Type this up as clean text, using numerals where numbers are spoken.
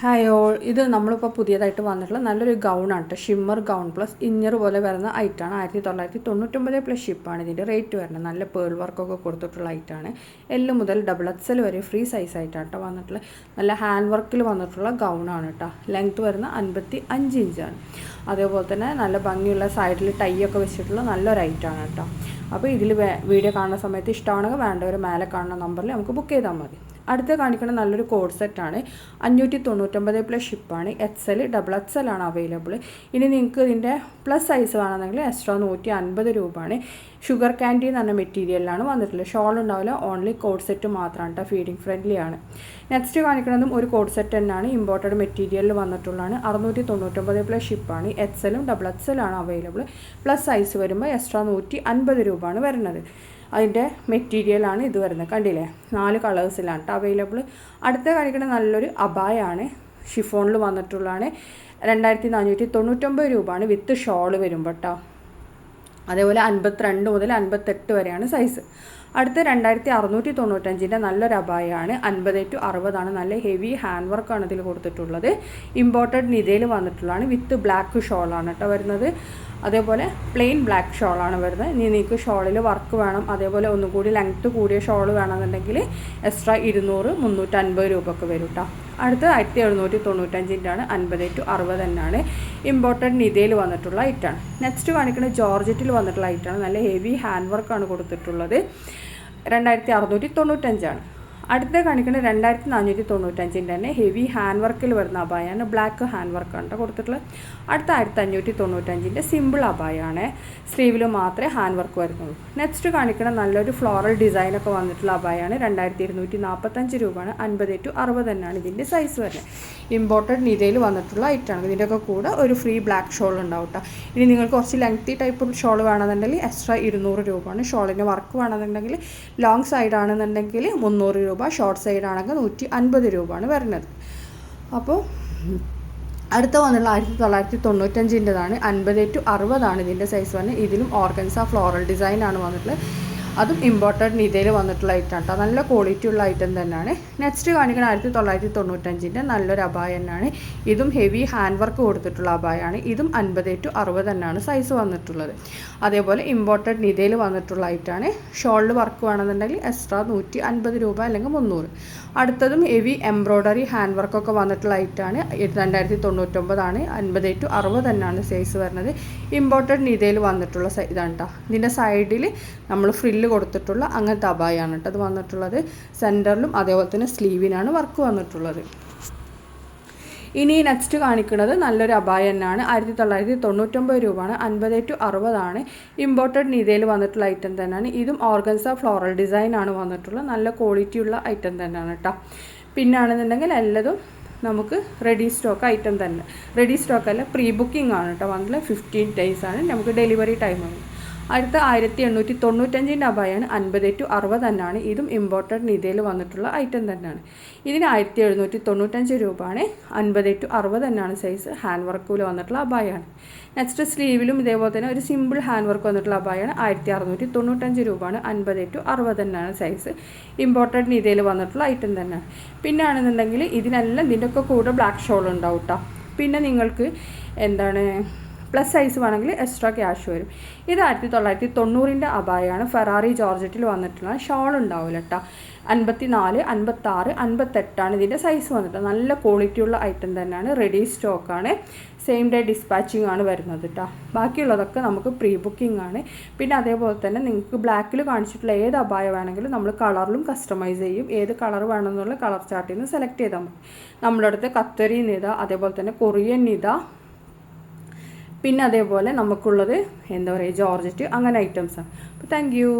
Hi all, ഇത് നമ്മളിപ്പോൾ പുതിയതായിട്ട് വന്നിട്ടുള്ള നല്ലൊരു ഗൗണാണ് കേട്ടോ. ഷിമ്മർ ഗൗൺ പ്ലസ് ഇന്നർ പോലെ വരുന്ന ഐറ്റാണ്. 1999 പ്ലസ് ഷിപ്പാണ് ഇതിൻ്റെ റേറ്റ് വരുന്നത്. നല്ല പേൾ വർക്കൊക്കെ കൊടുത്തിട്ടുള്ള ഐറ്റാണ്. എൽ മുതൽ XXL വരെ ഫ്രീ സൈസ് ആയിട്ടാണ് കേട്ടോ വന്നിട്ടുള്ളത്. നല്ല ഹാൻഡ് വർക്കിൽ വന്നിട്ടുള്ള ഗൗണാണ് കേട്ടോ. ലെങ്ത്ത് വരുന്ന 55 ഇഞ്ചാണ്. അതേപോലെ തന്നെ നല്ല ഭംഗിയുള്ള സൈഡിൽ ടൈ ഒക്കെ വെച്ചിട്ടുള്ള നല്ലൊരു ഐറ്റാണ് കേട്ടോ. അപ്പോൾ ഇതിൽ വീഡിയോ കാണുന്ന സമയത്ത് ഇഷ്ടമാണെങ്കിൽ വേണ്ടവർ മേലെ കാണുന്ന നമ്പറിൽ നമുക്ക് ബുക്ക് ചെയ്താൽ മതി. അടുത്ത് കാണിക്കുന്ന നല്ലൊരു കോഡ് സെറ്റാണ്. 599 പ്ലസ് ഷിപ്പാണ്. XL XXL ആണ് അവൈലബിൾ. ഇനി നിങ്ങൾക്ക് ഇതിൻ്റെ പ്ലസ് സൈസ് വേണമെങ്കിൽ എക്സ്ട്രാ 150 രൂപയാണ്. ഷുഗർ ക്യാൻഡി എന്ന് പറഞ്ഞ മെറ്റീരിയലാണ് വന്നിട്ടുള്ളത്. ഷോൾ ഉണ്ടാവില്ല, ഓൺലി കോഡ് സെറ്റ് മാത്രമാണ് കേട്ടോ. ഫീഡിങ് ഫ്രണ്ട്ലി ആണ്. നെക്സ്റ്റ് കാണിക്കുന്നതും ഒരു കോഡ് സെറ്റ് തന്നെയാണ്. ഇമ്പോർട്ടഡ് മെറ്റീരിയലിൽ വന്നിട്ടുള്ളതാണ്. 699 പ്ലസ് ഷിപ്പാണ്. XL XXL ആണ് അവൈലബിൾ. പ്ലസ് സൈസ് വരുമ്പോൾ എക്സ്ട്രാ 150 രൂപയാണ് വരുന്നത്. അതിൻ്റെ മെറ്റീരിയലാണ് ഇത് വരുന്നത്. കണ്ടില്ലേ, 4 കളേഴ്സിലാണ് കേട്ടോ അവൈലബിൾ. അടുത്ത കാണിക്കുന്ന നല്ലൊരു അബായാണ്. ഷിഫോണിൽ വന്നിട്ടുള്ളതാണ്. 2499 രൂപയാണ് വിത്ത് ഷോൾ വരുമ്പോൾ കേട്ടോ. അതേപോലെ 52 മുതൽ 58 വരെയാണ് സൈസ്. അടുത്ത 2695 നല്ലൊരു അബായാണ്. 50 to 60 നല്ല ഹെവി ഹാൻഡ് വർക്കാണ് ഇതിൽ കൊടുത്തിട്ടുള്ളത്. ഇമ്പോർട്ടഡ് നിതയിൽ വന്നിട്ടുള്ളതാണ്. വിത്ത് ബ്ലാക്ക് ഷോളാണ് കേട്ടോ വരുന്നത്. അതേപോലെ പ്ലെയിൻ ബ്ലാക്ക് ഷോളാണ് വരുന്നത്. ഇനി നിങ്ങൾക്ക് ഷോളിൽ വർക്ക് വേണം, അതേപോലെ ഒന്നും കൂടി ലെങ്ത്ത് കൂടിയ ഷോൾ വേണമെന്നുണ്ടെങ്കിൽ എക്സ്ട്രാ 200 350 രൂപയൊക്കെ വരും കേട്ടോ. അടുത്ത 1795 ആണ്. 50 to 60 തന്നെയാണ്. ഇമ്പോർട്ടഡ് നിതയിൽ വന്നിട്ടുള്ള ഐറ്റാണ്. നെക്സ്റ്റ് കാണിക്കുന്നത് ജോർജറ്റിൽ വന്നിട്ടുള്ള ഐറ്റാണ്. നല്ല ഹെവി ഹാൻഡ് വർക്കാണ് കൊടുത്തിട്ടുള്ളത്. 2695 ആണ്. അടുത്ത കാണിക്കുന്നത് 2495 തന്നെ ഹെവി ഹാൻഡ് വർക്കിൽ വരുന്ന അബായാണ്. ബ്ലാക്ക് ഹാൻഡ് വർക്കാണ് കൊടുത്തിട്ടുള്ളത്. അടുത്ത 1595 സിമ്പിൾ അബായാണ്. സ്ലീവിൽ മാത്രമേ ഹാൻഡ് വർക്ക് വരുന്നുള്ളൂ. നെക്സ്റ്റ് കാണിക്കുന്ന നല്ലൊരു ഫ്ലോറൽ ഡിസൈനൊക്കെ വന്നിട്ടുള്ള അബായാണ്. 2245 രൂപയാണ്. 50 to 60 തന്നെയാണ് ഇതിൻ്റെ സൈസ് വരുന്നത്. ഇമ്പോർട്ടഡ് നിതയിൽ വന്നിട്ടുള്ള ഐറ്റാണ്. ഇതിൻ്റെയൊക്കെ കൂടെ ഒരു ഫ്രീ ബ്ലാക്ക് ഷോൾ ഉണ്ടാവും കേട്ടോ. ഇനി നിങ്ങൾക്ക് കുറച്ച് ലെങ്തി ടൈപ്പ് ഷോൾ വേണമെന്നുണ്ടെങ്കിൽ എക്സ്ട്രാ 200 രൂപയാണ്. ഷോളിൻ്റെ വർക്ക് വേണമെന്നുണ്ടെങ്കിൽ ലോങ് സൈഡ് ആണെന്നുണ്ടെങ്കിൽ 300 രൂപ, ഷോർട്ട് സൈഡ് ആണെങ്കിൽ 150 രൂപയാണ് വരുന്നത്. അപ്പോൾ അടുത്ത വന്നുള്ള 1995 50 to 60 ഇതിൻ്റെ സൈസ് വരുന്നത്. ഇതിലും ഓർഗൻസ ഫ്ലോറൽ ഡിസൈനാണ് വന്നിട്ടുള്ളത്. അതും ഇമ്പോർട്ടഡ് നിതയിൽ വന്നിട്ടുള്ള ഐറ്റം കേട്ടോ. നല്ല ക്വാളിറ്റി ഉള്ള ഐറ്റം തന്നെയാണ്. നെക്സ്റ്റ് കാണിക്കുന്ന 1995 നല്ലൊരു അബായ തന്നെയാണ്. ഇതും ഹെവി ഹാൻഡ് വർക്ക് കൊടുത്തിട്ടുള്ള അബായാണ്. ഇതും 50 to 60 തന്നെയാണ് സൈസ് വന്നിട്ടുള്ളത്. അതേപോലെ ഇമ്പോർട്ടഡ് നിതയിൽ വന്നിട്ടുള്ള ഐറ്റാണ്. ഷോളിൽ വർക്ക് വേണമെന്നുണ്ടെങ്കിൽ എക്സ്ട്രാ 150 രൂപ അല്ലെങ്കിൽ 300. അടുത്തതും ഹെവി എംബ്രോയ്ഡറി ഹാൻഡ് വർക്കൊക്കെ വന്നിട്ടുള്ള ഐറ്റാണ്. 2099 ആണ്. 50 to 60 തന്നെയാണ് സൈസ് വരുന്നത്. ഇമ്പോർട്ടഡ് നിതയിൽ വന്നിട്ടുള്ള ഇതാണ് കേട്ടോ. ഇതിൻ്റെ സൈഡിൽ നമ്മൾ ഫ്രില്ല് കൊടുത്തിട്ടുള്ള അങ്ങനത്തെ അബായാണ് കേട്ടോ അത് വന്നിട്ടുള്ളത്. സെൻറ്ററിലും അതേപോലെ തന്നെ സ്ലീവിനാണ് വർക്ക് വന്നിട്ടുള്ളത്. ഇനി നെക്സ്റ്റ് കാണിക്കുന്നത് നല്ലൊരു അബായ തന്നെയാണ്. 1999 രൂപയാണ്. 50 to 60 ഇമ്പോർട്ടഡ് നിതയിൽ വന്നിട്ടുള്ള ഐറ്റം തന്നെയാണ്. ഇതും ഓർഗൻസ ഫ്ലോറൽ ഡിസൈനാണ് വന്നിട്ടുള്ളത്. നല്ല ക്വാളിറ്റിയുള്ള ഐറ്റം തന്നെയാണ് കേട്ടോ. പിന്നാണെന്നുണ്ടെങ്കിൽ എല്ലതും നമുക്ക് റെഡി സ്റ്റോക്ക് ഐറ്റം തന്നെ. റെഡി സ്റ്റോക്കല്ല, പ്രീ ബുക്കിംഗ് ആണ് കേട്ടോ വന്നിട്ടുള്ള. 15 days ആണ് നമുക്ക് ഡെലിവറി ടൈമാണ്. അടുത്ത 1895 അബായാണ്. 50 to 60 തന്നെയാണ്. ഇതും ഇമ്പോർട്ടഡ് നിതയിൽ വന്നിട്ടുള്ള ഐറ്റം തന്നെയാണ്. ഇതിന് 1795 രൂപയാണ്. 50 to 60 തന്നെയാണ് സൈസ്. ഹാൻഡ് വർക്കിൽ വന്നിട്ടുള്ള അബായാണ്. നെക്സ്റ്റ് സ്ലീവിലും ഇതേപോലെ തന്നെ ഒരു സിമ്പിൾ ഹാൻഡ് വർക്ക് വന്നിട്ടുള്ള അബായാണ്. 1695 രൂപയാണ്. 50 to 60 തന്നെയാണ് സൈസ്. ഇമ്പോർട്ടഡ് നിതയിൽ വന്നിട്ടുള്ള ഐറ്റം തന്നെയാണ്. പിന്നെ ആണെന്നുണ്ടെങ്കിൽ ഇതിനെല്ലാം ഇതിൻ്റെയൊക്കെ കൂടെ ബ്ലാക്ക് ഷോൾ ഉണ്ടാവും കേട്ടോ. പിന്നെ നിങ്ങൾക്ക് എന്താണ് പ്ലസ് സൈസ് വേണമെങ്കിൽ എക്സ്ട്രാ ക്യാഷ് വരും. ഇത് 1990 അബായാണ്. ഫെറാറി ജോർജറ്റിൽ വന്നിട്ടുള്ള ഷോൾ ഉണ്ടാവില്ല കേട്ടോ. 54 56 58 ഇതിൻ്റെ സൈസ് വന്നിട്ട്. നല്ല ക്വാളിറ്റിയുള്ള ഐറ്റം തന്നെയാണ്. റെഡി സ്റ്റോക്കാണ്. സെയിം ഡേ ഡിസ്പാച്ചിങ് ആണ് വരുന്നത് കേട്ടോ. ബാക്കിയുള്ളതൊക്കെ നമുക്ക് പ്രീ ബുക്കിംഗ് ആണ്. പിന്നെ അതേപോലെ തന്നെ നിങ്ങൾക്ക് ബ്ലാക്കിൽ കാണിച്ചിട്ടുള്ള ഏത് അബായ വേണമെങ്കിലും നമ്മൾ കളറിലും കസ്റ്റമൈസ് ചെയ്യും. ഏത് കളർ വേണമെന്നുള്ള കളർ ചാർട്ടിൽ നിന്ന് സെലക്ട് ചെയ്താൽ മതി. നമ്മുടെ അടുത്ത് കത്തരി നിത, അതേപോലെ തന്നെ കൊറിയൻ നിത, പിന്നെ അതേപോലെ നമുക്കുള്ളത് എന്താ പറയുക ജോർജറ്റ്, അങ്ങനെ ഐറ്റംസാണ്. അപ്പോൾ താങ്ക് യു.